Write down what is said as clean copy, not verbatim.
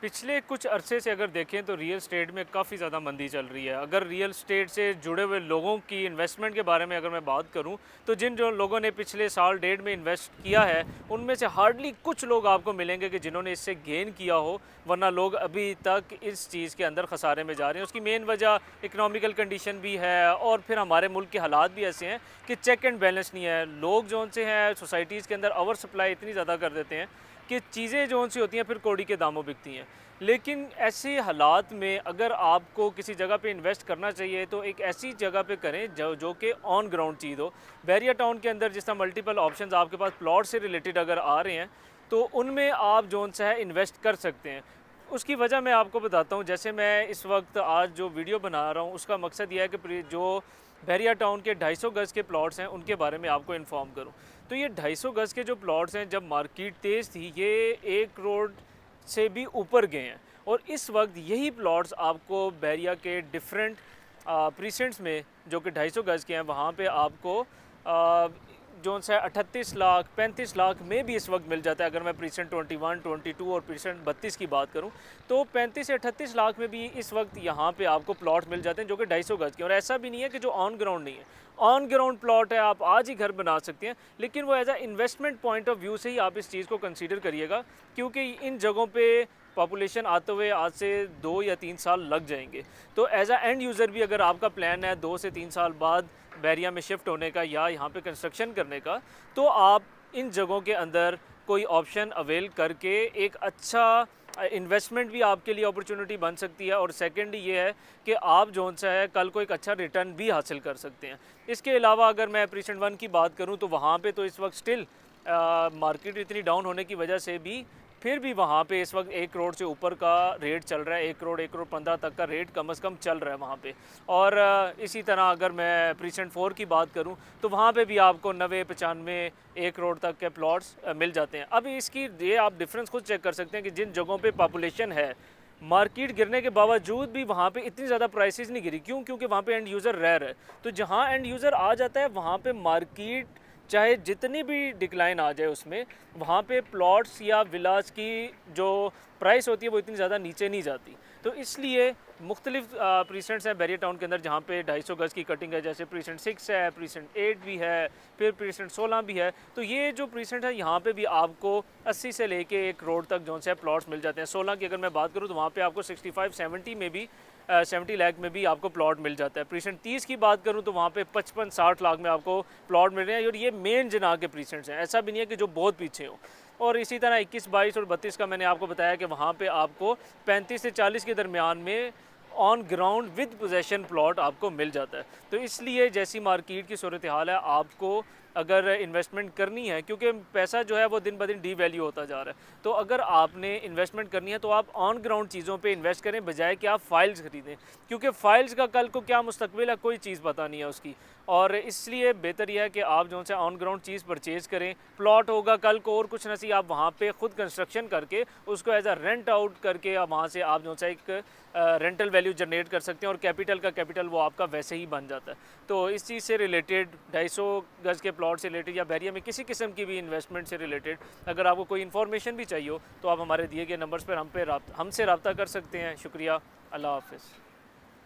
पिछले कुछ अरसे से अगर देखें तो रियल एस्टेट में काफ़ी ज़्यादा मंदी चल रही है। अगर रियल एस्टेट से जुड़े हुए लोगों की इन्वेस्टमेंट के बारे में अगर मैं बात करूं, तो जिन जो लोगों ने पिछले साल डेढ़ में इन्वेस्ट किया है, उनमें से हार्डली कुछ लोग आपको मिलेंगे कि जिन्होंने इससे गेन किया हो, वरना लोग अभी तक इस चीज़ के अंदर खसारे में जा रहे हैं। उसकी मेन वजह इकनॉमिकल कंडीशन भी है और फिर हमारे मुल्क के हालात भी ऐसे हैं कि चेक एंड बैलेंस नहीं है। लोग जो उनसे हैं सोसाइटीज़ के अंदर ओवर सप्लाई इतनी ज़्यादा कर देते हैं कि चीज़ें जो उनसी होती हैं फिर कौड़ी के दामों बिकती हैं। लेकिन ऐसे हालात में अगर आपको किसी जगह पे इन्वेस्ट करना चाहिए तो एक ऐसी जगह पे करें जो कि ऑन ग्राउंड चीज़ हो। बैरिया टाउन के अंदर जिस तरह मल्टीपल ऑप्शंस आपके पास प्लॉट से रिलेटेड अगर आ रहे हैं, तो उनमें आप जो सा है इन्वेस्ट कर सकते हैं। उसकी वजह मैं आपको बताता हूँ। जैसे मैं इस वक्त आज जो वीडियो बना रहा हूँ, उसका मकसद ये है कि जो बैरिया टाउन के 250 गज़ के प्लॉट्स हैं उनके बारे में आपको इन्फॉर्म करूँ। तो ये 250 गज़ के जो प्लॉट्स हैं, जब मार्केट तेज़ थी, ये 1 करोड़ से भी ऊपर गए हैं। और इस वक्त यही प्लॉट्स आपको बैरिया के डिफरेंट प्रीसेंट्स में, जो कि 250 गज़ के हैं, वहाँ पे आपको जो सा 38 लाख 35 लाख में भी इस वक्त मिल जाता है। अगर मैं प्रीसेंट 21, 22 और प्रीसेंट 32 की बात करूं, तो 35 से 38 लाख में भी इस वक्त यहाँ पे आपको प्लॉट मिल जाते हैं जो कि 250 गज़ के। और ऐसा भी नहीं है कि जो ऑन ग्राउंड नहीं है, ऑन ग्राउंड प्लॉट है, आप आज ही घर बना सकते हैं। लेकिन वो as a investment point of view से ही आप इस चीज़ को कंसीडर करिएगा, क्योंकि इन जगहों पर पॉपुलेशन आते हुए आज से 2 या 3 साल लग जाएंगे। तो एज अ एंड यूज़र भी अगर आपका प्लान है 2 से 3 साल बाद बैरिया में शिफ्ट होने का या यहाँ पे कंस्ट्रक्शन करने का, तो आप इन जगहों के अंदर कोई ऑप्शन अवेल करके एक अच्छा इन्वेस्टमेंट भी आपके लिए अपॉर्चुनिटी बन सकती है। और सेकंड ये है कि आप जो सा है कल को एक अच्छा रिटर्न भी हासिल कर सकते हैं। इसके अलावा अगर मैं प्रीसेंट 1 की बात करूँ, तो वहाँ पे तो इस वक्त स्टिल मार्केट इतनी डाउन होने की वजह से भी फिर भी वहाँ पे इस वक्त 1 करोड़ से ऊपर का रेट चल रहा है। 1 करोड़ 1 करोड़ 15 तक का रेट कम से कम चल रहा है वहाँ पे। और इसी तरह अगर मैं प्रीसेंट 4 की बात करूँ, तो वहाँ पे भी आपको 90-95 1 करोड़ तक के प्लॉट्स मिल जाते हैं। अब इसकी ये आप डिफरेंस खुद चेक कर सकते हैं कि जिन जगहों पे पॉपुलेशन है, मार्केट गिरने के बावजूद भी वहाँ पे इतनी ज़्यादा प्राइसेस नहीं गिरी। क्यों? क्योंकि वहाँ पे एंड यूज़र रह रहा है। तो जहाँ एंड यूज़र आ जाता है, वहाँ पे मार्केट चाहे जितनी भी डिक्लाइन आ जाए उसमें, वहाँ पे प्लॉट्स या विलास की जो प्राइस होती है वो इतनी ज़्यादा नीचे नहीं जाती। तो इसलिए मुख्तलिफ प्रीसेंट्स हैं बैरिया टाउन के अंदर जहाँ पे 250 गज़ की कटिंग है। जैसे प्रीसेंट 6 है, प्रीसेंट 8 भी है, फिर प्रीसेंट 16 भी है। तो ये जो प्रीसेंट है, यहाँ पे भी आपको 80 से लेके 1 करोड़ तक जो से प्लॉट्स मिल जाते हैं। 16 की अगर मैं बात करूँ, तो वहाँ पे आपको 65-70 में भी 70 लाख में भी आपको प्लॉट मिल जाता है। प्रीसेंट 30 की बात करूं, तो वहाँ पे 55-60 लाख में आपको प्लॉट मिल रहे हैं। और ये मेन जना के प्रीसेंट्स हैं, ऐसा भी नहीं है कि जो बहुत पीछे हो। और इसी तरह 21, 22 और 32 का मैंने आपको बताया कि वहाँ पे आपको 35 से 40 के दरमियान में on ground with possession plot आपको मिल जाता है। तो इसलिए जैसी मार्केट की सूरत हाल है, आपको अगर इन्वेस्टमेंट करनी है, क्योंकि पैसा जो है वो दिन ब दिन डी वैल्यू होता जा रहा है, तो अगर आपने इन्वेस्टमेंट करनी है तो आप ऑन ग्राउंड चीज़ों पे इन्वेस्ट करें, बजाय कि आप फाइल्स खरीदें। क्योंकि फाइल्स का कल को क्या मुस्तकबिल है, कोई चीज़ पता नहीं है उसकी। और इसलिए बेहतर यह है कि आप जो है ऑन ग्राउंड चीज़ परचेज़ करें। प्लॉट होगा कल को और कुछ नसी, आप वहाँ पे खुद कंस्ट्रक्शन करके उसको एज अ रेंट आउट करके वहाँ से आप जो है एक रेंटल वैल्यू जनरेट कर सकते हैं। और कैपिटल का कैपिटल वो आपका वैसे ही बन जाता है। तो इस चीज़ से रिलेटेड 250 गज़ के प्लॉट से रिलेटेड या बैरिया में किसी किस्म की भी इन्वेस्टमेंट से रिलेटेड अगर आपको कोई इन्फॉर्मेशन भी चाहिए हो, तो आप हमारे दिए गए नंबर्स पर हमसे रब्ता कर सकते हैं। शुक्रिया। अल्लाह हाफ़िज़।